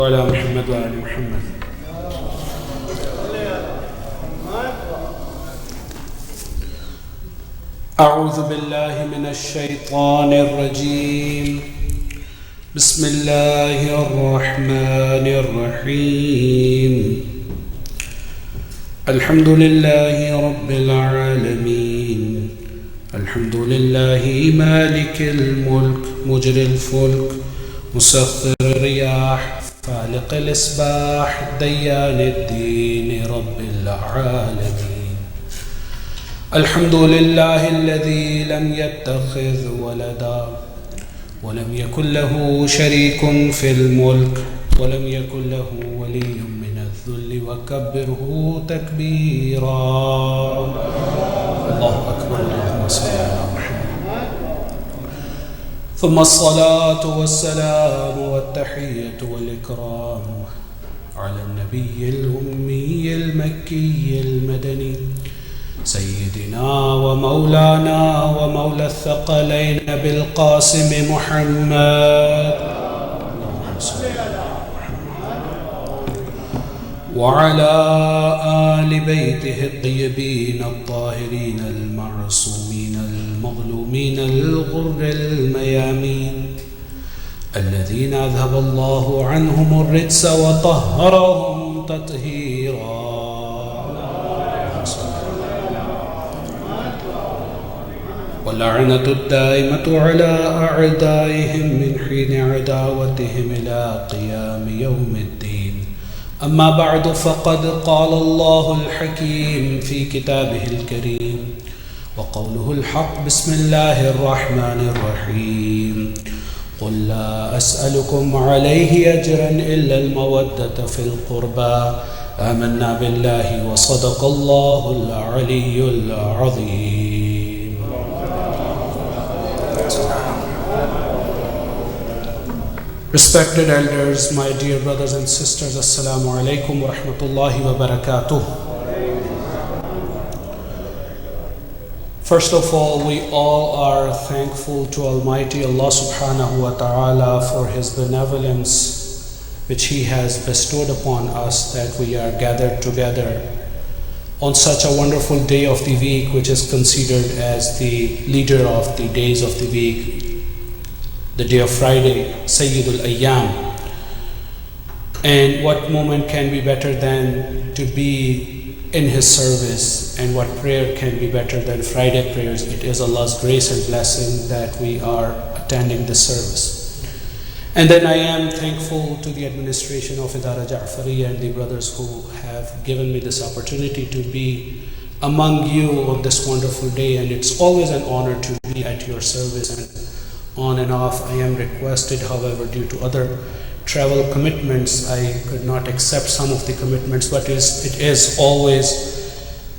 وعلى محمد وآل محمد. أعوذ بالله من الشيطان الرجيم. بسم الله الرحمن الرحيم. الحمد لله رب العالمين. الحمد لله مالك الملك مجري الفلك مسخر الرياح فالق الإصباح ديان الدين رب العالمين. الحمد لله الذي لم يتخذ ولدا ولم يكن له شريك في الملك ولم يكن له ولي من الذل وكبره تكبيرا. الله أكبر. اللهم صل على محمد. ثم الصلاة والسلام والتحية والإكرام على النبي الأمي المكي المدني سيدنا ومولانا ومولى الثقلين بالقاسم محمد وعلى آل بيته الطيبين الطاهرين المعصومين المظلومين الغر الميامين الذين أذهب الله عنهم الرجس وطهرهم تطهيرا. واللعنة الدائمة على أعدائهم من حين عداوتهم إلى قيام يوم الدين. أما بعد، فقد قال الله الحكيم في كتابه الكريم وقوله الحق. بسم الله الرحمن الرحيم. قل لا أسألكم عليه أجرا إلا المودة في القربى. آمنا بالله وصدق الله العلي العظيم. Respected elders, my dear brothers and sisters, Assalamu alaikum wa rahmatullahi wa barakatuh. First of all, we all are thankful to Almighty Allah subhanahu wa ta'ala for His benevolence which He has bestowed upon us, that we are gathered together on such a wonderful day of the week, which is considered as the leader of the days of the week, the day of Friday, Sayyidul Ayyam. And what moment can be better than to be in His service, and what prayer can be better than Friday prayers? It is Allah's grace and blessing that we are attending this service. And then I am thankful to the administration of Idara Ja'fariya and the brothers who have given me this opportunity to be among you on this wonderful day, and it's always an honor to be at your service. And on and off, I am requested, however, due to other travel commitments, I could not accept some of the commitments, but it is always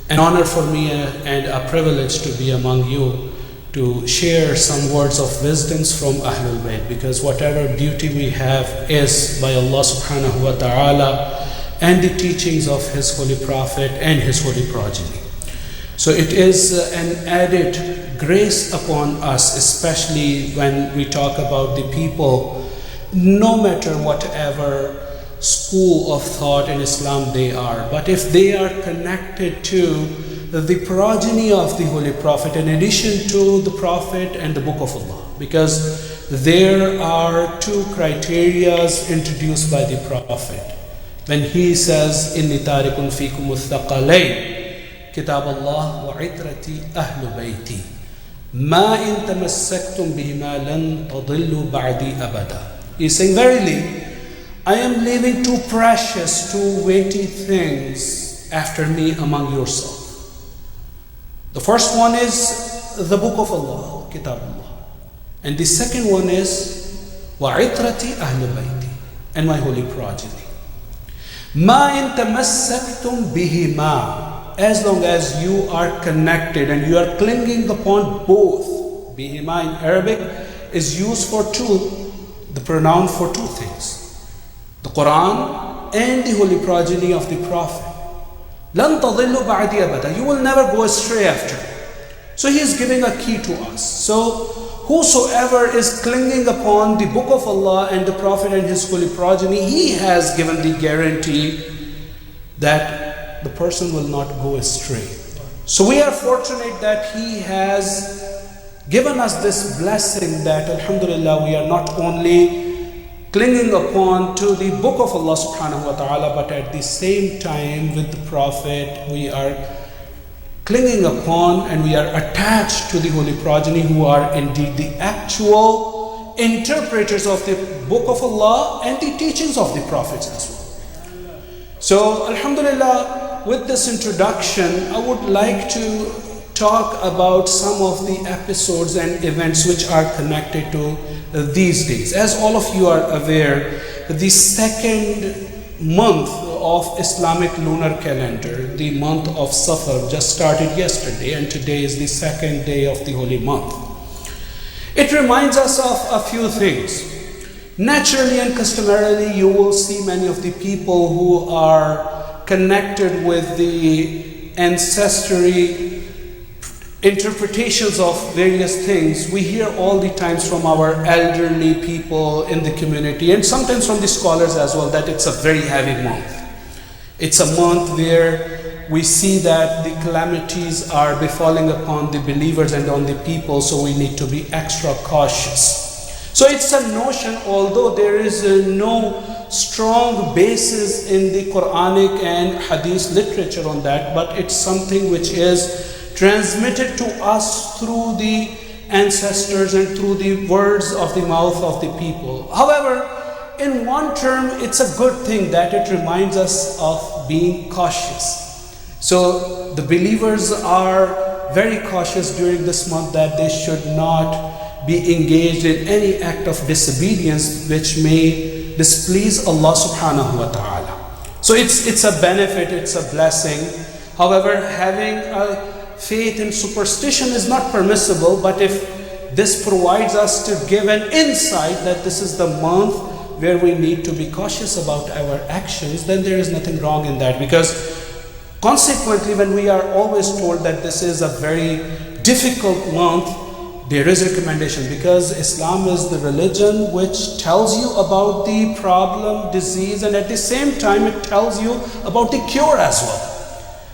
an honor for me and a privilege to be among you, to share some words of wisdoms from Ahlul Bayt, because whatever duty we have is by Allah subhanahu wa ta'ala and the teachings of His Holy Prophet and His Holy Progeny. So it is an added grace upon us, especially when we talk about the people, no matter whatever school of thought in Islam they are, but if they are connected to the progeny of the Holy Prophet, in addition to the Prophet and the Book of Allah, because there are two criterias introduced by the Prophet when he says, "Inni tarikun fikum al-thaqalayn, kitab Allah wa itrati ahlu bayti, ma in tamassaktum bihima lan tadillu ba'di abada." He is saying, verily, I am leaving two precious, two weighty things after me among yourselves. The first one is the Book of Allah, Kitab Allah. And the second one is وَعِطْرَةِ أَهْلِ بَيْتِ, and my holy progeny. مَا إِن تَمَسَّكْتُمْ بِهِمَا, as long as you are connected and you are clinging upon both. Bihima in Arabic is used for two, the pronoun for two things, the Quran and the holy progeny of the Prophet. لَن تَضِلُّ بَعْدِي أَبَدًا, you will never go astray after. So he is giving a key to us. So whosoever is clinging upon the book of Allah and the Prophet and his holy progeny, he has given the guarantee that the person will not go astray. So we are fortunate that he has given us this blessing that alhamdulillah we are not only clinging upon to the book of Allah subhanahu wa ta'ala, but at the same time with the Prophet we are clinging upon and we are attached to the holy progeny who are indeed the actual interpreters of the book of Allah and the teachings of the prophets as well. So alhamdulillah, with this introduction I would like to talk about some of the episodes and events which are connected to these days. As all of you are aware, the second month of Islamic lunar calendar, the month of Safar, just started yesterday, and today is the second day of the holy month. It reminds us of a few things. Naturally and customarily, you will see many of the people who are connected with the ancestry interpretations of various things. We hear all the times from our elderly people in the community and sometimes from the scholars as well that it's a very heavy month. It's a month where we see that the calamities are befalling upon the believers and on the people, so we need to be extra cautious. So it's a notion, although there is no strong basis in the Quranic and Hadith literature on that, but it's something which is transmitted to us through the ancestors and through the words of the mouth of the people. However, in one term, it's a good thing that it reminds us of being cautious. So the believers are very cautious during this month that they should not be engaged in any act of disobedience which may displease Allah subhanahu wa ta'ala. So it's a benefit, it's a blessing. However, having a faith in superstition is not permissible, but if this provides us to give an insight that this is the month where we need to be cautious about our actions, then there is nothing wrong in that, because consequently when we are always told that this is a very difficult month, there is recommendation, because Islam is the religion which tells you about the problem, disease, and at the same time it tells you about the cure as well.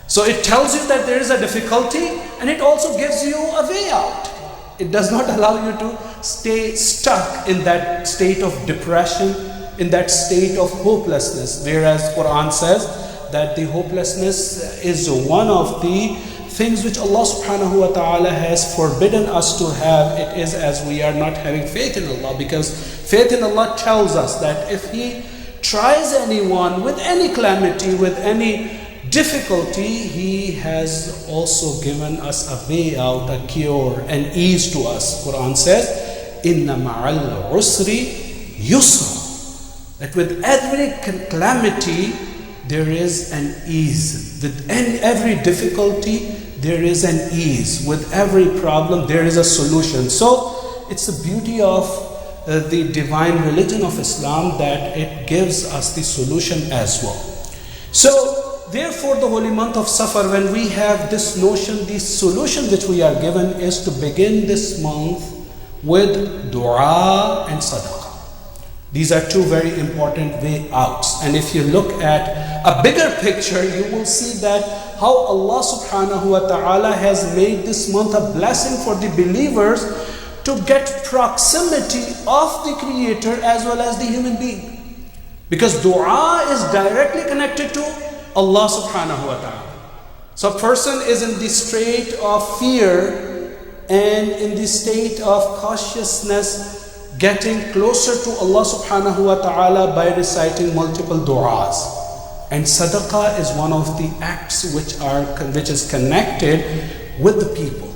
So it tells you that there is a difficulty and it also gives you a way out. It does not allow you to stay stuck in that state of depression, in that state of hopelessness. Whereas Quran says that the hopelessness is one of the things which Allah subhanahu wa ta'ala has forbidden us to have. It is as we are not having faith in Allah, because faith in Allah tells us that if He tries anyone with any calamity, with any difficulty, He has also given us a way out, a cure, an ease to us. Quran says, Inna ma'al usri yusra. That with every calamity, there is an ease. With every difficulty, there is an ease. With every problem, there is a solution. So, it's the beauty of the divine religion of Islam that it gives us the solution as well. So, therefore, the holy month of Safar, when we have this notion, the solution which we are given is to begin this month with dua and sadaqah. These are two very important way outs. And if you look at a bigger picture, you will see that how Allah subhanahu wa ta'ala has made this month a blessing for the believers to get proximity of the Creator as well as the human being. Because dua is directly connected to Allah subhanahu wa ta'ala. So a person is in the state of fear and in the state of cautiousness, getting closer to Allah subhanahu wa ta'ala by reciting multiple du'as. And sadaqah is one of the acts which is connected with the people.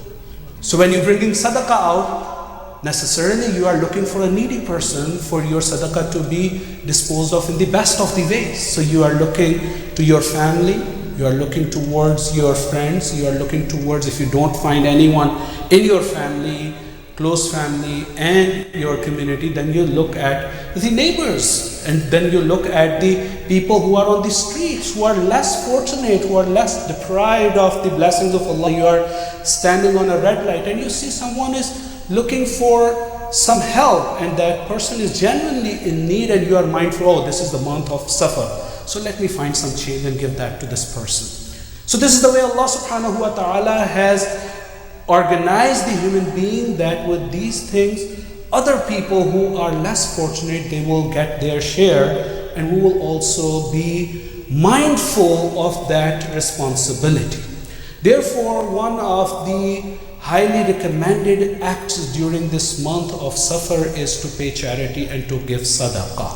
So when you're bringing sadaqah out, necessarily you are looking for a needy person for your sadaqah to be disposed of in the best of the ways. So you are looking to your family, you are looking towards your friends, you are looking towards, if you don't find anyone in your family close family and your community, then you look at the neighbors, and then you look at the people who are on the streets, who are less fortunate, who are less deprived of the blessings of Allah. You are standing on a red light and you see someone is looking for some help, and that person is genuinely in need, and you are mindful, oh, this is the month of Safar, so let me find some change and give that to this person. So this is the way Allah subhanahu wa ta'ala has organized the human being, that with these things, other people who are less fortunate, they will get their share, and we will also be mindful of that responsibility. Therefore, one of the highly recommended acts during this month of Safar is to pay charity and to give sadaqah.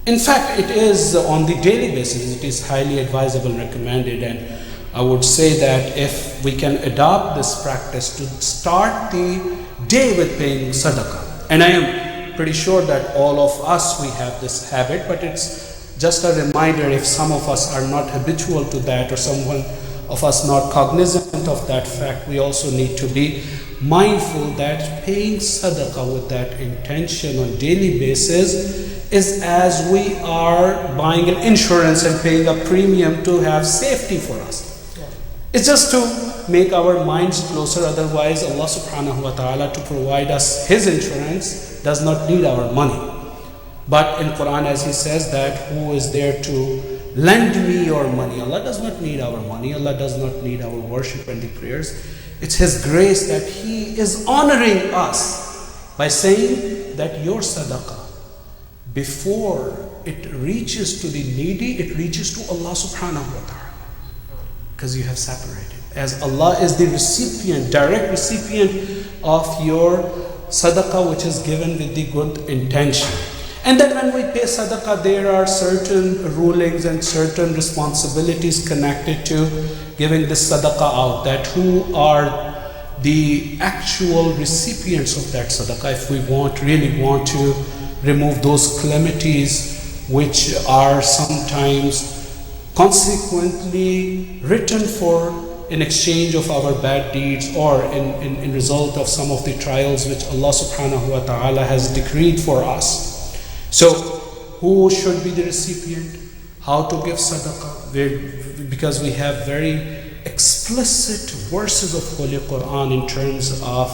In fact, it is on the daily basis, it is highly advisable and recommended, and I would say that if we can adopt this practice to start the day with paying sadaqah, and I am pretty sure that all of us, we have this habit, but it's just a reminder, if some of us are not habitual to that, or someone of us not cognizant of that fact, we also need to be mindful that paying sadaqah with that intention on daily basis is as we are buying an insurance and paying a premium to have safety for us. It's just to make our minds closer. Otherwise, Allah subhanahu wa ta'ala, to provide us His insurance, does not need our money. But in Quran, as He says that, who is there to lend me your money? Allah does not need our money. Allah does not need our worship and the prayers. It's His grace that He is honoring us by saying that your sadaqah, before it reaches to the needy, it reaches to Allah subhanahu wa ta'ala, because you have separated. As Allah is the recipient, direct recipient of your sadaqah, which is given with the good intention. And then when we pay sadaqah, there are certain rulings and certain responsibilities connected to giving this sadaqah out, that who are the actual recipients of that sadaqah, if we really want to remove those calamities which are sometimes consequently written for in exchange of our bad deeds, or in result of some of the trials which Allah subhanahu wa ta'ala has decreed for us. So, who should be the recipient? How to give sadaqah? Because we have very explicit verses of Holy Quran in terms of,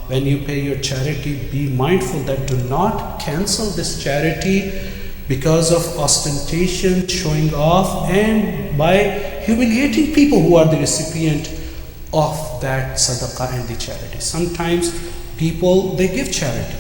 when you pay your charity, be mindful that do not cancel this charity because of ostentation, showing off, and by humiliating people who are the recipient of that sadaqah and the charity. Sometimes people, they give charity,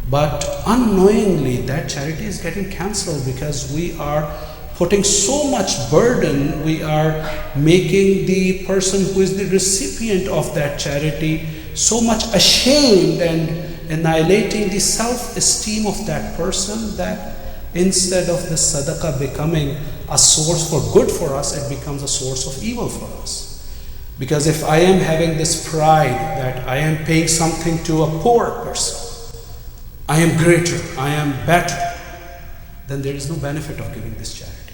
but unknowingly that charity is getting cancelled because we are putting so much burden, we are making the person who is the recipient of that charity so much ashamed and annihilating the self-esteem of that person, that instead of the sadaqah becoming a source for good for us, it becomes a source of evil for us. Because if I am having this pride that I am paying something to a poor person, I am greater, I am better, then there is no benefit of giving this charity.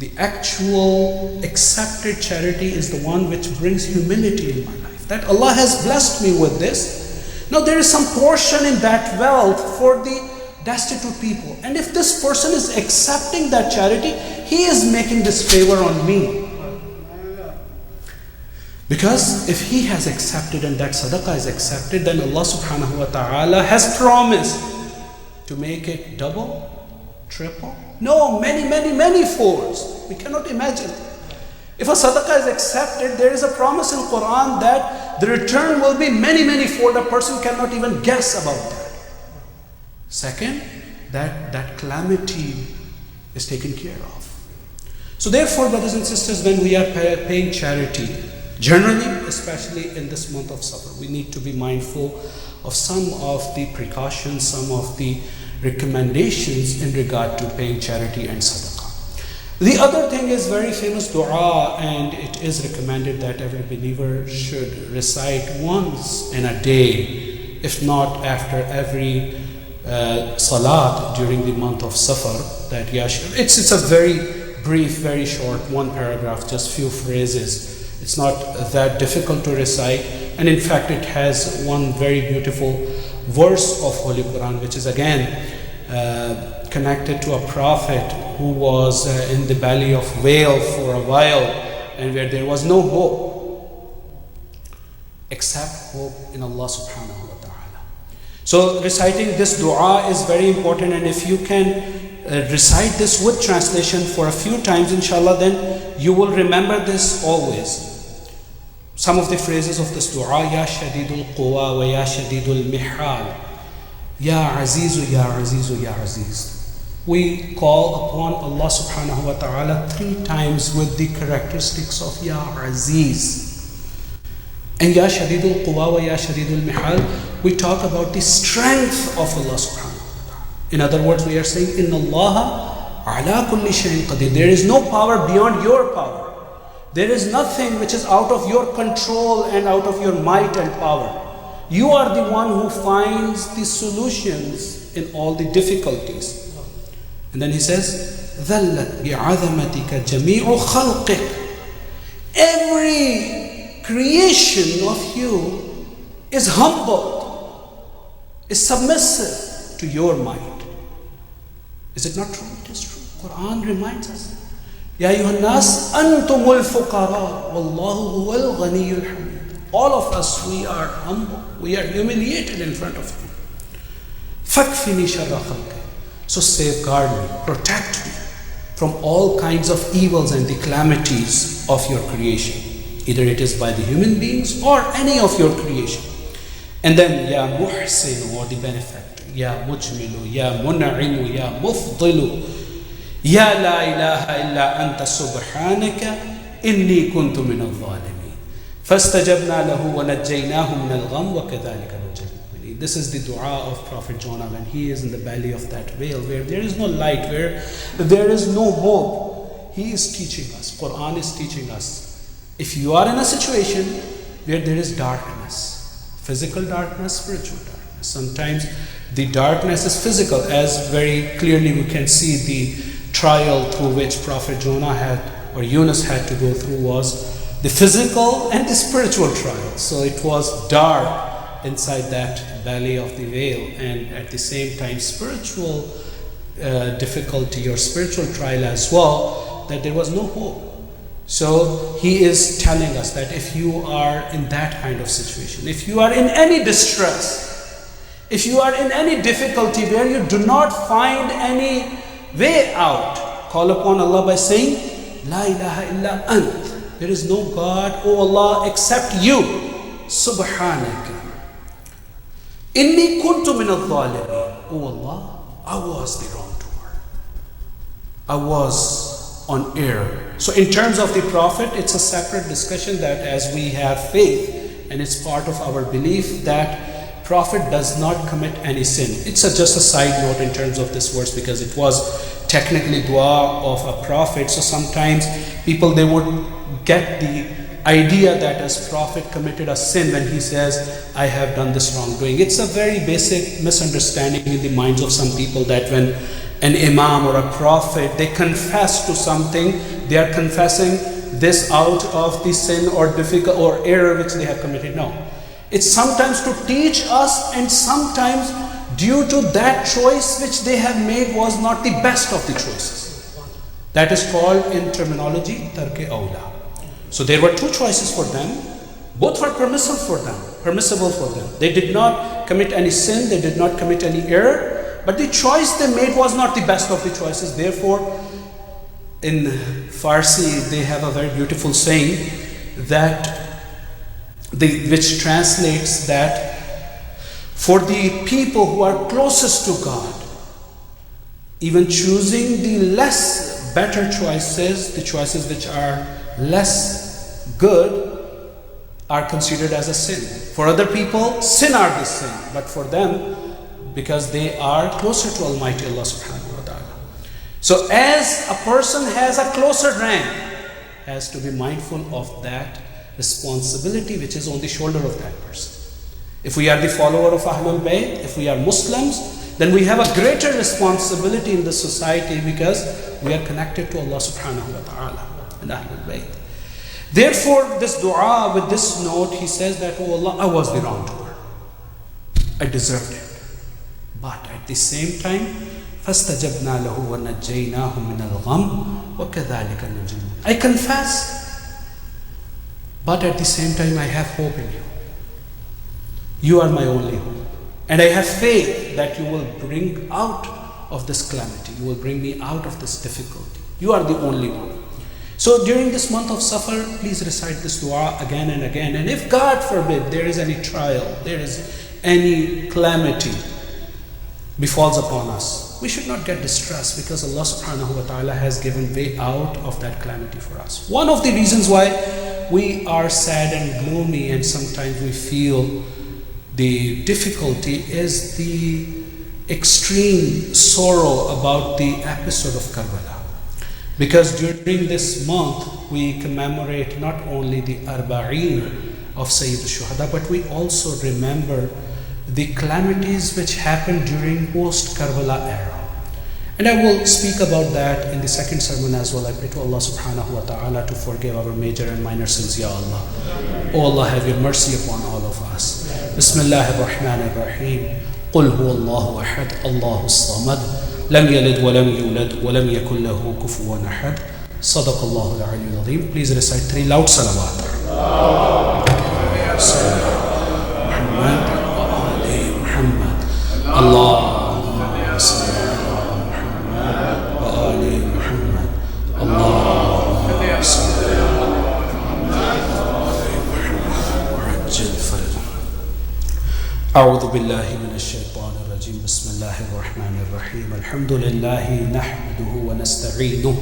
The actual accepted charity is the one which brings humility in my life. That Allah has blessed me with this. Now there is some portion in that wealth for the destitute people. And if this person is accepting that charity, he is making this favor on me. Because if he has accepted and that sadaqah is accepted, then Allah subhanahu wa ta'ala has promised to make it double, triple, no, many folds. We cannot imagine. If a sadaqah is accepted, there is a promise in Quran that the return will be many fold. A person cannot even guess about that. Second, that calamity is taken care of. So therefore, brothers and sisters, when we are paying charity, generally, especially in this month of Safar, we need to be mindful of some of the precautions, some of the recommendations in regard to paying charity and sadaqah. The other thing is very famous dua, and it is recommended that every believer should recite once in a day, if not after every salat during the month of Safar. That it's a very brief, very short, one paragraph, just few phrases. It's not that difficult to recite, and in fact it has one very beautiful verse of Holy Quran, which is again connected to a prophet who was in the belly of whale for a while, and where there was no hope except hope in Allah subhanahu wa ta'ala. So reciting this dua is very important, and if you can recite this with translation for a few times, inshallah, then you will remember this always. Some of the phrases of this dua: Ya Shadidul Quwa wa Ya Shadidul Mihal, Ya Azizu, Ya Azizu, Ya Aziz. We call upon Allah subhanahu wa ta'ala 3 times with the characteristics of Ya Aziz. And Ya Shadidul Quwa wa Ya Shadidul Mihal, we talk about the strength of Allah subhanahu. In other words, we are saying, Inna Allah ala kulli shayin qadir. There is no power beyond your power. There is nothing which is out of your control and out of your might and power. You are the one who finds the solutions in all the difficulties. And then he says, ذَلَّتْ بِعَظَمَتِكَ جَمِيعُ خَلْقِكَ. Every creation of you is humbled, is submissive to your might. Is it not true? It is true. Quran reminds us. Ya ayyuhan nas antumul fuqara wallahu huwal ghaniyyul hamid. All of us, we are humble. We are humiliated in front of Him. Fakfini sharra khalqi. So safeguard me, protect me from all kinds of evils and the calamities of your creation. Either it is by the human beings or any of your creation. And then Ya Muhsin, or the benefactor. Ya Mujmilu, Ya Mun'imu, Ya Mufdilu, Ya la ilaha illa anta subhanaka inni kuntu min al-zalimin. Fastajabna lahu wa najjaynahu min al-gham wa kadhalika nunjil mu'minin. This is the dua of Prophet Jonah when he is in the belly of that whale, where there is no light, where there is no hope. He is teaching us, Quran is teaching us, if you are in a situation where there is darkness, physical darkness, spiritual darkness. Sometimes the darkness is physical, as very clearly we can see the trial through which Prophet Jonah had, or Yunus had to go through, was the physical and the spiritual trial. So it was dark inside that belly of the whale, and at the same time spiritual difficulty or spiritual trial as well, that there was no hope. So he is telling us that if you are in that kind of situation, if you are in any distress, if you are in any difficulty where you do not find any way out, call upon Allah by saying, La ilaha illa ant. There is no God, O Allah, except you. Subhanaka. Inni kuntu min al-zalimin. O Allah, I was the wrongdoer. I was on error. So in terms of the Prophet, it's a separate discussion that as we have faith, and it's part of our belief that Prophet does not commit any sin. It's just a side note in terms of this verse, because it was technically dua of a prophet. So sometimes people, they would get the idea that as Prophet committed a sin when he says, I have done this wrongdoing. It's a very basic misunderstanding in the minds of some people that when an imam or a prophet, they confess to something, they are confessing this out of the sin or difficult or error which they have committed. No. It's sometimes to teach us, and sometimes due to that choice which they have made was not the best of the choices. That is called in terminology tarke awla. So there were 2 choices for them. Both were permissible for them. They did not commit any sin, they did not commit any error, but the choice they made was not the best of the choices. Therefore, in Farsi they have a very beautiful saying that which translates that for the people who are closest to God, even choosing the less better choices, the choices which are less good, are considered as a sin. For other people, sin are the sin, but for them, because they are closer to Almighty Allah subhanahu wa ta'ala. So as a person has a closer rank, has to be mindful of that responsibility which is on the shoulder of that person. If we are the follower of Ahlul Bayt, if we are Muslims, then we have a greater responsibility in the society because we are connected to Allah subhanahu wa ta'ala and Ahlul Bayt. Therefore, this dua with this note, he says that, oh Allah, I was the wrongdoer. I deserved it. But at the same time, فَاسْتَجَبْنَا لَهُ وَنَجَّيْنَاهُ مِنَ الْغَمِّ وَكَذَلِكَ نُنْجِي الْمُؤْمِنِينَ. I confess, but at the same time I have hope in you. You are my only hope. And I have faith that you will bring out of this calamity. You will bring me out of this difficulty. You are the only one. So during this month of Safar, please recite this dua again and again. And if God forbid there is any trial, there is any calamity befalls upon us, we should not get distressed, because Allah subhanahu wa ta'ala has given way out of that calamity for us. One of the reasons why we are sad and gloomy and sometimes we feel the difficulty is the extreme sorrow about the episode of Karbala. Because during this month we commemorate not only the Arba'een of Sayyid al-Shuhada, but we also remember the calamities which happened during post-Karbala era. And I will speak about that in the second sermon as well. I pray to Allah subhanahu wa ta'ala to forgive our major and minor sins, Ya Allah. Oh Allah, have your mercy upon all of us. Bismillahir Rahmanir Rahim. Qul huwa Allahu ahad, Allahu as-samad, lam yalid wa lam yulad wa lam yakul lahu kufuwan ahad. Sadaqallahu al-aliyyul azim. Please recite 3 loud salawat. Allahumma salli ala Muhammad wa ali Muhammad. Allahumma salli ala Muhammad wa ali Muhammad wa ajil farajah. A'udhu billahi minash shaitanir rajim. Bismillahir rahmanir rahim. Alhamdulillahi nahmaduhu wa nasta'inuhu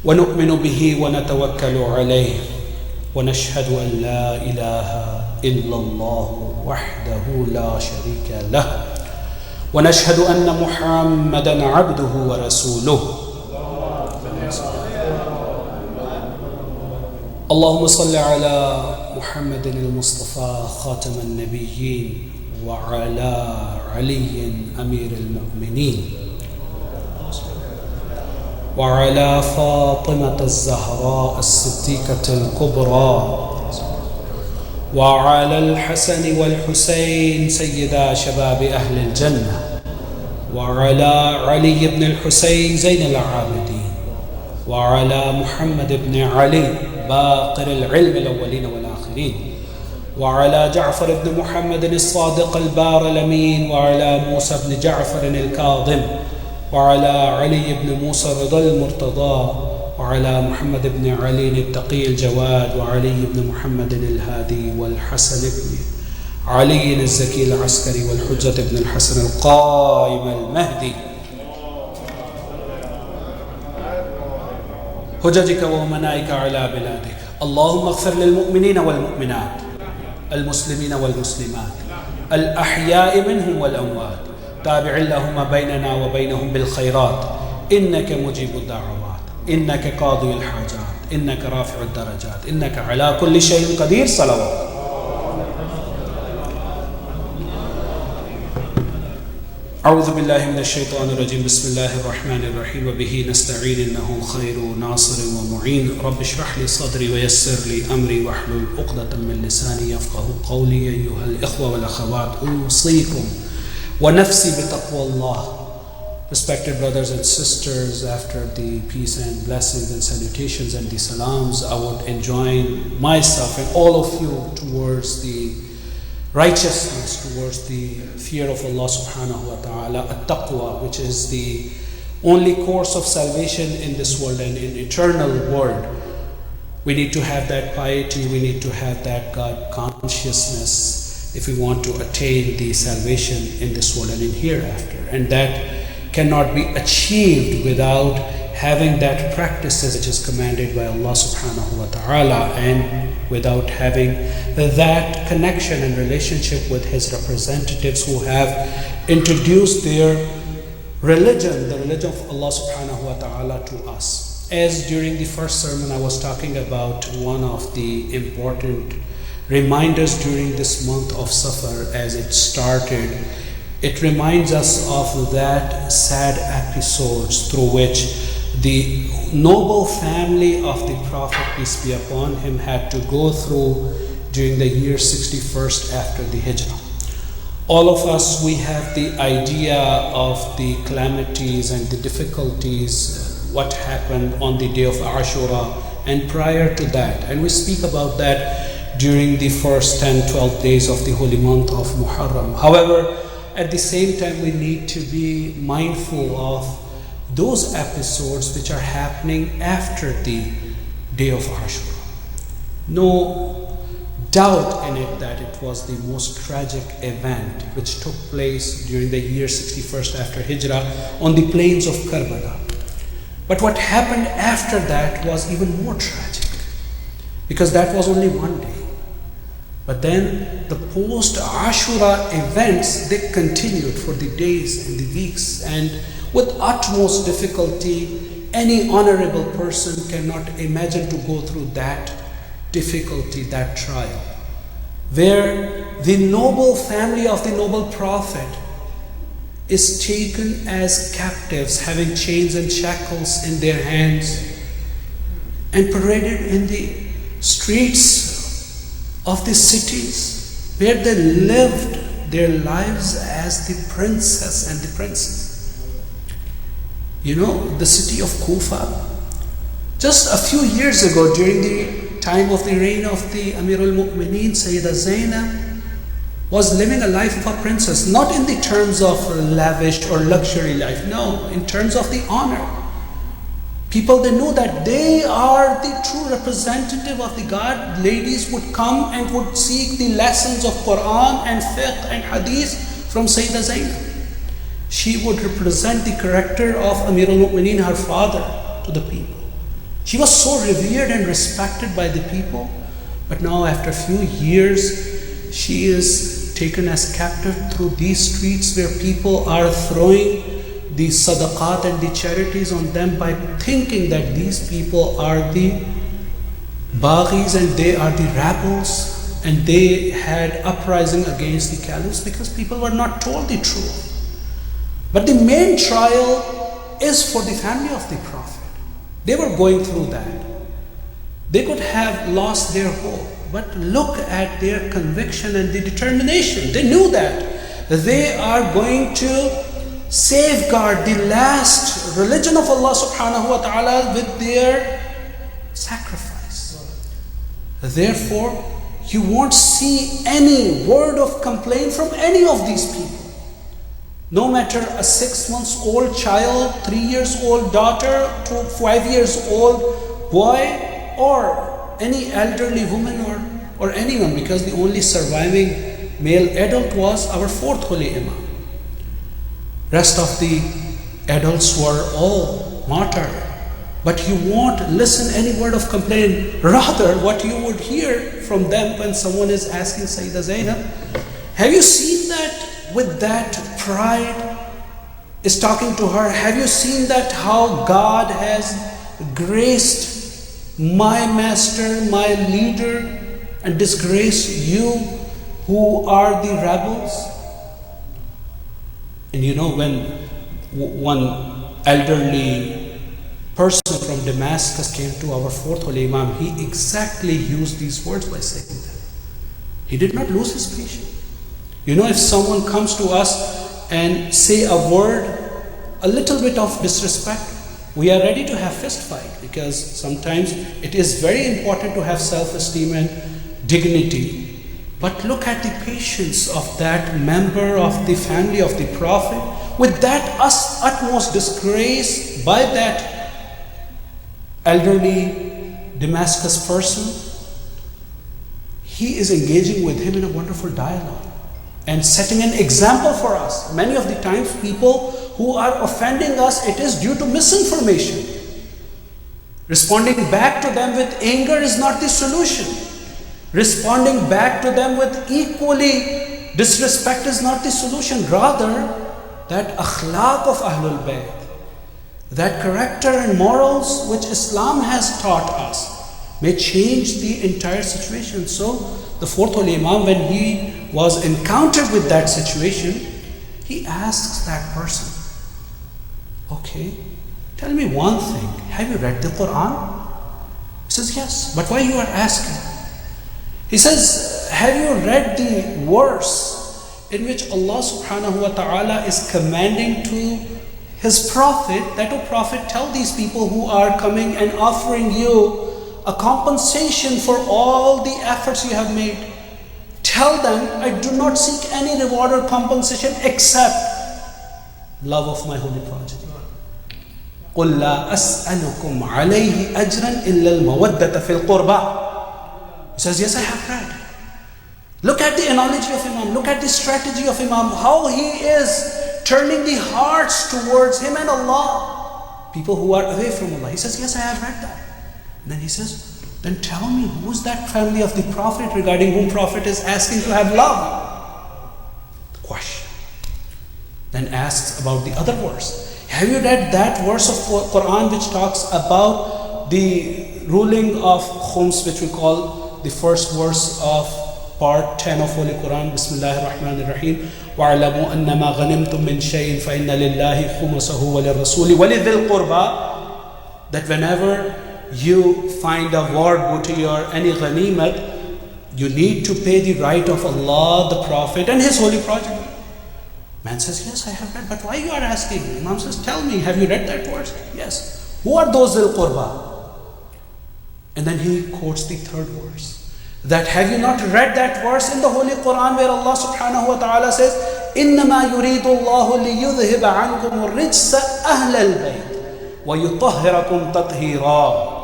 wa nu'minu bihi wa natawakkalu alayhi. ونشهد أن لا إله إلا الله وحده لا شريك له ونشهد أن محمدا عبده ورسوله اللهم صل على محمد المصطفى خاتم النبيين وعلى علي أمير المؤمنين وعلى فاطمة الزهراء الصديقة الكبرى وعلى الحسن والحسين سيدا شباب أهل الجنة وعلى علي بن الحسين زين العابدين وعلى محمد بن علي باقر العلم الأولين والآخرين وعلى جعفر بن محمد الصادق البار الأمين وعلى موسى بن جعفر الكاظم وعلى علي بن موسى رضا المرتضى وعلى محمد بن علي التقي الجواد وعلي بن محمد الهادي والحسن بن علي الزكي العسكري والحجة بن الحسن القائم المهدي حججك ومنائك على بلادك اللهم اغفر للمؤمنين والمؤمنات المسلمين والمسلمات الأحياء منهم والأموات تابع اللهم بيننا وبينهم بالخيرات إنك مجيب الدعوات إنك قاضي الحاجات إنك رافع الدرجات إنك على كل شيء قدير. صلوات. أعوذ بالله من الشيطان الرجيم. بسم الله الرحمن الرحيم وبه نستعين إنه خير ناصر ومعين. رب اشرح لي صدري ويسر لي أمري واحلل عقدة من لساني يفقه قولي. أيها الإخوة والأخوات أوصيكم وَنَفْسِي بِتَقْوَى اللَّهِ. Respected brothers and sisters, after the peace and blessings and salutations and the salams, I would enjoin myself and all of you towards the righteousness, towards the fear of Allah subhanahu wa ta'ala, at-taqwa, which is the only course of salvation in this world and in eternal world. We need to have that piety, we need to have that God consciousness if we want to attain the salvation in this world and in hereafter. And that cannot be achieved without having that practices which is commanded by Allah subhanahu wa ta'ala, and without having that connection and relationship with His representatives who have introduced their religion, the religion of Allah subhanahu wa ta'ala to us. As during the first sermon I was talking about one of the important reminders during this month of Safar as it started, it reminds us of that sad episodes through which the noble family of the Prophet, peace be upon him, had to go through during the year 61st after the Hijrah. All of us, we have the idea of the calamities and the difficulties, what happened on the day of Ashura and prior to that. And we speak about that during the first 10, 12 days of the holy month of Muharram. However, at the same time, we need to be mindful of those episodes which are happening after the day of Ashura. No doubt in it that it was the most tragic event which took place during the year 61st after Hijrah on the plains of Karbala. But what happened after that was even more tragic, because that was only one day. But then the post-Ashura events, they continued for the days and the weeks, and with utmost difficulty, any honorable person cannot imagine to go through that difficulty, that trial, where the noble family of the noble Prophet is taken as captives, having chains and shackles in their hands, and paraded in the streets of the cities where they lived their lives as the princess and the princes. You know, the city of Kufa, just a few years ago, during the time of the reign of the Amir al-Mu'mineen, Sayyidah Zainab, was living a life of a princess, not in the terms of lavish or luxury life, no, in terms of the honor. People, they knew that they are the true representative of the God. Ladies would come and would seek the lessons of Quran and fiqh and hadith from Sayyidah Zainab. She would represent the character of Amir al-Mu'mineen, her father, to the people. She was so revered and respected by the people, but now after a few years, she is taken as captive through these streets where people are throwing the sadaqat and the charities on them by thinking that these people are the baghis and they are the rebels, and they had uprising against the caliphs because people were not told the truth. But the main trial is for the family of the Prophet. They were going through that. They could have lost their hope, but look at their conviction and the determination. They knew that they are going to safeguard the last religion of Allah subhanahu wa ta'ala with their sacrifice. Therefore, you won't see any word of complaint from any of these people. No matter a 6 months old child, 3 years old daughter, to 5 years old boy, or any elderly woman or anyone, because the only surviving male adult was our fourth holy Imam. Rest of the adults were all martyred. But you won't listen any word of complaint. Rather, what you would hear from them when someone is asking Sayyidah Zainab, have you seen that with that pride is talking to her? Have you seen that how God has graced my master, my leader, and disgraced you who are the rebels? And you know, when one elderly person from Damascus came to our fourth holy Imam, he exactly used these words by saying that. He did not lose his patience. You know, if someone comes to us and say a word, a little bit of disrespect, we are ready to have fist fight, because sometimes it is very important to have self-esteem and dignity. But look at the patience of that member of the family of the Prophet with that utmost disgrace by that elderly Damascus person. He is engaging with him in a wonderful dialogue and setting an example for us. Many of the times people who are offending us, it is due to misinformation. Responding back to them with anger is not the solution. Responding back to them with equally disrespect is not the solution. Rather, that akhlaq of Ahlul Bayt, that character and morals which Islam has taught us, may change the entire situation. So, the fourth holy Imam, when he was encountered with that situation, he asks that person, okay, tell me one thing. Have you read the Quran? He says, yes. But why you are asking? He says, have you read the verse in which Allah subhanahu wa ta'ala is commanding to His Prophet that, O Prophet, tell these people who are coming and offering you a compensation for all the efforts you have made. Tell them, I do not seek any reward or compensation except love of my holy progeny. قُلْ لَا أَسْأَلُكُمْ عَلَيْهِ أَجْرًا إِلَّا الْمَوَدَّةَ فِي الْقُرْبَى. He says, yes, I have read. Look at the analogy of Imam. Look at the strategy of Imam. How he is turning the hearts towards him and Allah. People who are away from Allah. He says, yes, I have read that. And then he says, then tell me, who is that family of the Prophet regarding whom Prophet is asking to have love? Question. Then asks about the other verse. Have you read that verse of Quran which talks about the ruling of khums, which we call the first verse of part 10 of Holy Quran? Bismillahir Rahmanir Rahim. وَاعْلَمُوا أَنَّمَا غَنِمْتُم مِّن شَيْءٍ فَإِنَّ لِلَّهِ خُمُسَهُ وَلِلرَّسُولِ وَلِذِي الْقُرْبَى. That whenever you find a war booty or any ghanimat, you need to pay the right of Allah, the Prophet, and His holy progeny. Man says, yes, I have read, but why you are asking? Imam says, tell me, have you read that verse? Yes. Who are those Dhul Qurba? And then he quotes the third verse. That have you not read that verse in the Holy Quran where Allah subhanahu wa ta'ala says, إِنَّمَا يُرِيدُ اللَّهُ لِيُذْهِبَ عَنْكُمُ الرِّجْسَ أَهْلَ الْبَيْتِ وَيُطَهِّرَكُمْ تَطْهِيرًا.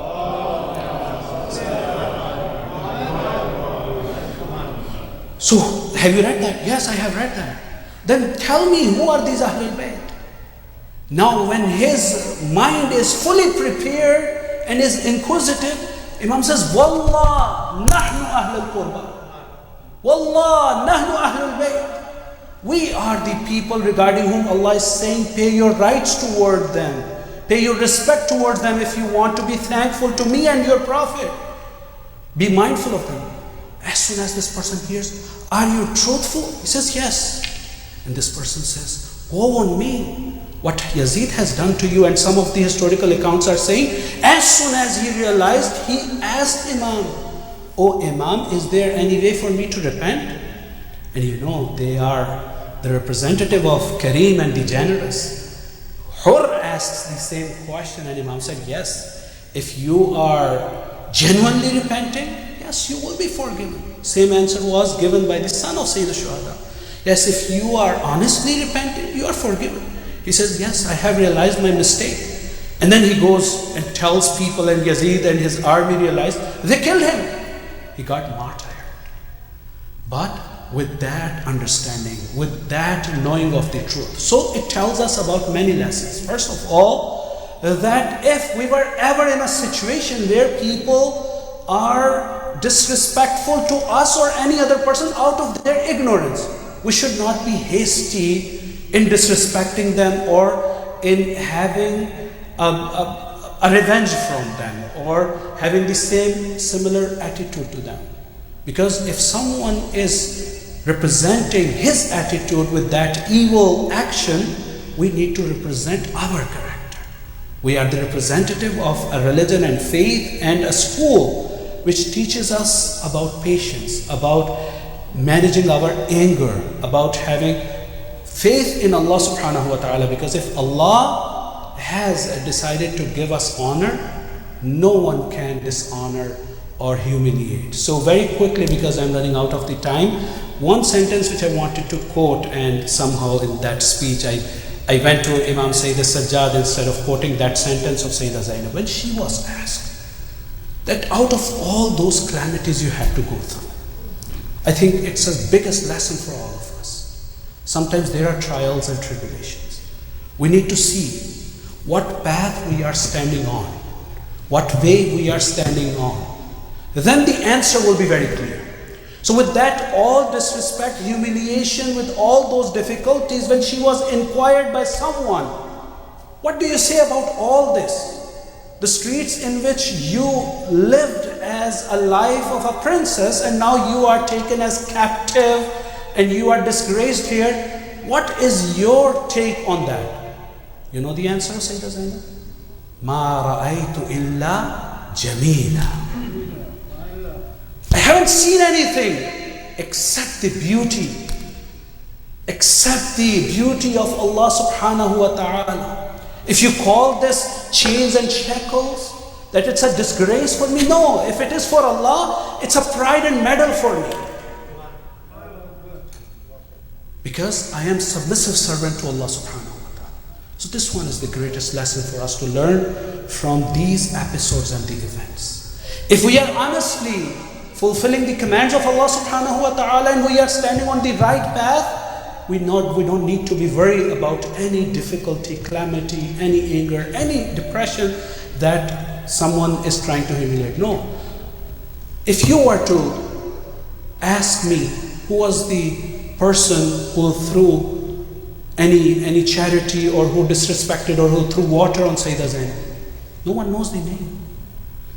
So, have you read that? Yes, I have read that. Then tell me, who are these Ahlul Bayt? Now when his mind is fully prepared and is inquisitive, Imam says, Wallah, nahnu Ahlul Qurba. Wallah, nahnu Ahlul Bayt. We are the people regarding whom Allah is saying, pay your rights toward them. Pay your respect towards them if you want to be thankful to me and your Prophet. Be mindful of them. As soon as this person hears, are you truthful? He says, yes. And this person says, woe on me. What Yazid has done to you, and some of the historical accounts are saying, as soon as he realized, he asked Imam, oh Imam, is there any way for me to repent? And you know, they are the representative of Kareem and the generous. Hur asks the same question, and Imam said, yes, if you are genuinely repenting, yes, you will be forgiven. Same answer was given by the son of Sayyid al-Shuhada. Yes, if you are honestly repentant, you are forgiven. He says, yes, I have realized my mistake. And then he goes and tells people, and Yazid and his army realized, they killed him. He got martyred. But with that understanding, with that knowing of the truth. So it tells us about many lessons. First of all, that if we were ever in a situation where people are disrespectful to us or any other person out of their ignorance, we should not be hasty in disrespecting them or in having a revenge from them or having the similar attitude to them. Because if someone is representing his attitude with that evil action, we need to represent our character. We are the representative of a religion and faith and a school which teaches us about patience, about managing our anger, about having faith in Allah subhanahu wa ta'ala. Because if Allah has decided to give us honor, no one can dishonor or humiliate. So very quickly, because I'm running out of the time, one sentence which I wanted to quote, and somehow in that speech I went to Imam Sayyida Sajjad instead of quoting that sentence of Sayyida Zainab. When she was asked that out of all those calamities you have to go through, I think it's the biggest lesson for all of us. Sometimes there are trials and tribulations. We need to see what path we are standing on, what way we are standing on. Then the answer will be very clear. So with that, all disrespect, humiliation, with all those difficulties, when she was inquired by someone, what do you say about all this? The streets in which you lived as a life of a princess and now you are taken as captive and you are disgraced here. What is your take on that? You know the answer, Sayyida Zainab? ما رأيت إلا جميلا. I haven't seen anything except the beauty of Allah subhanahu wa ta'ala. If you call this chains and shackles, that it's a disgrace for me, no. If it is for Allah, it's a pride and medal for me. Because I am submissive servant to Allah subhanahu wa ta'ala. So this one is the greatest lesson for us to learn from these episodes and the events. If we are honestly fulfilling the commands of Allah subhanahu wa ta'ala and we are standing on the right path, we don't need to be worried about any difficulty, calamity, any anger, any depression that someone is trying to humiliate. No. If you were to ask me who was the person who threw any charity or who disrespected or who threw water on Sayyidah Zainab, no one knows the name.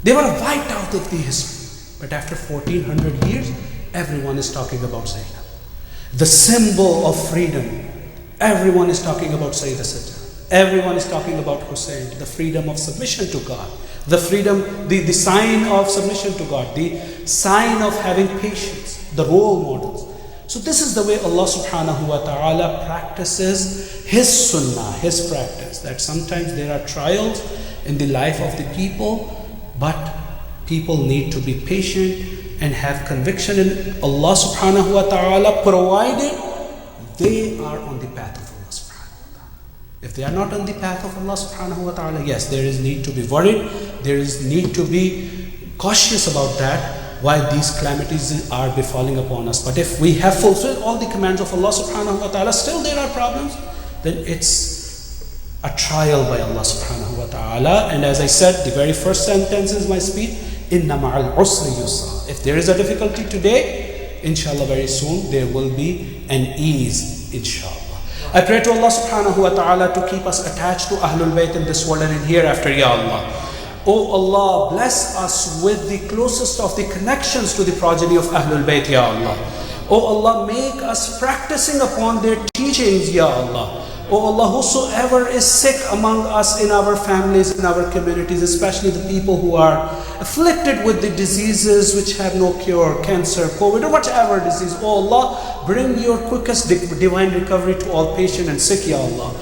They were wiped out of the history. But after 1400 years, everyone is talking about Zainab. The symbol of freedom, everyone is talking about Sayyidah Sajjah. Everyone is talking about Hussein, the freedom of submission to God, the freedom, the sign of submission to God, the sign of having patience, the role models. So this is the way Allah subhanahu wa ta'ala practices His sunnah, His practice. That sometimes there are trials in the life of the people, but people need to be patient and have conviction in Allah subhanahu wa ta'ala, provided they are on the path of Allah subhanahu wa ta'ala. If they are not on the path of Allah subhanahu wa ta'ala, yes, there is need to be worried, there is need to be cautious about that, why these calamities are befalling upon us. But if we have fulfilled all the commands of Allah subhanahu wa ta'ala, still there are problems, then it's a trial by Allah subhanahu wa ta'ala. And as I said, the very first sentence is my speech, Inna ma'al usri yusra. If there is a difficulty today, inshallah very soon there will be an ease, inshallah. I pray to Allah subhanahu wa ta'ala to keep us attached to Ahlul Bayt in this world and in hereafter, Ya Allah. Oh Allah, bless us with the closest of the connections to the progeny of Ahlul Bayt, Ya Allah. Oh Allah, make us practicing upon their teachings, Ya Allah. Oh Allah, whosoever is sick among us in our families, in our communities, especially the people who are afflicted with the diseases which have no cure, cancer, COVID, or whatever disease, oh Allah, bring your quickest divine recovery to all patient and sick, Ya Allah.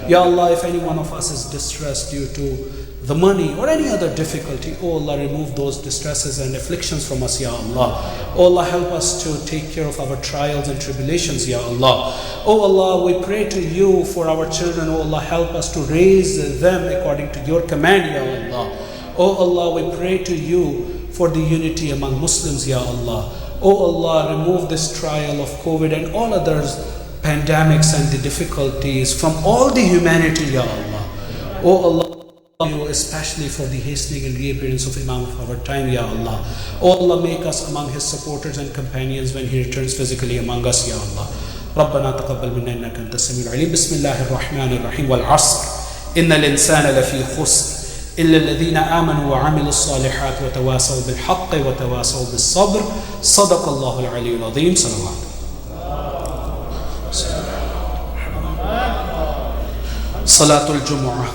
Ya Allah, if any one of us is distressed due to the money or any other difficulty, oh Allah, remove those distresses and afflictions from us, Ya Allah. Oh Allah, help us to take care of our trials and tribulations, Ya Allah. Oh Allah, we pray to you for our children. Oh Allah, help us to raise them according to your command, Ya Allah. Oh Allah, we pray to you for the unity among Muslims, Ya Allah. Oh Allah, remove this trial of COVID and all others pandemics and the difficulties from all the humanity, Ya Allah. Oh Allah, you especially for the hastening and reappearance of Imam of our time, Ya Allah. Oh Allah, make us among his supporters and companions when he returns physically among us, Ya Allah. ربنا تقبل منا إنك أنت السميع العليم. بسم الله الرحمن الرحيم. والعصر إن الإنسان لفي خسر إلا الذين آمنوا وعملوا الصالحات وتواصوا بالحق وتواصوا بالصبر. صدق الله العلي العظيم. صلوات. صلاة الجمعة.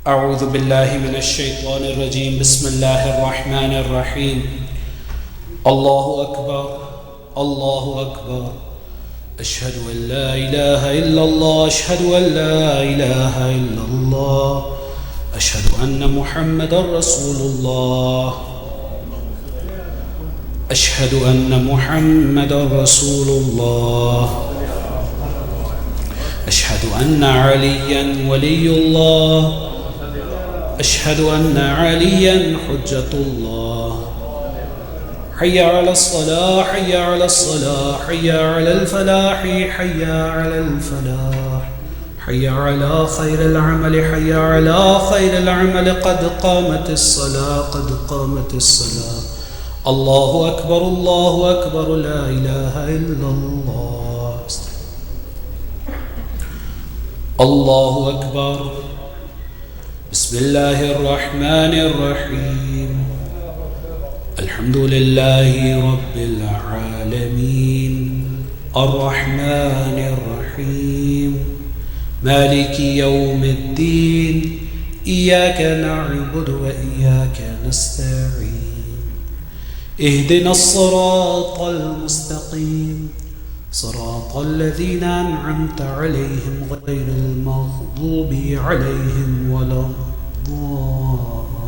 أعوذ بالله من الشيطان الرجيم. بسم الله الرحمن الرحيم. الله أكبر الله أكبر أشهد أن لا إله إلا الله أشهد أن لا إله إلا الله أشهد أن محمدا رسول الله أشهد أن محمدا رسول الله أشهد أن عليا ولي الله أشهد أن عليا حجة الله حي على الصلاة حي على الصلاة حي على الفلاح حي على الفلاح حي على خير العمل حي على خير العمل قد قامت الصلاة قد قامت الصلاة الله أكبر الله أكبر لا إله إلا الله الله أكبر بسم الله الرحمن الرحيم الحمد لله رب العالمين الرحمن الرحيم مالك يوم الدين إياك نعبد وإياك نستعين اهدنا الصراط المستقيم صراط الذين أنعمت عليهم غير المغضوب عليهم ولا الضالين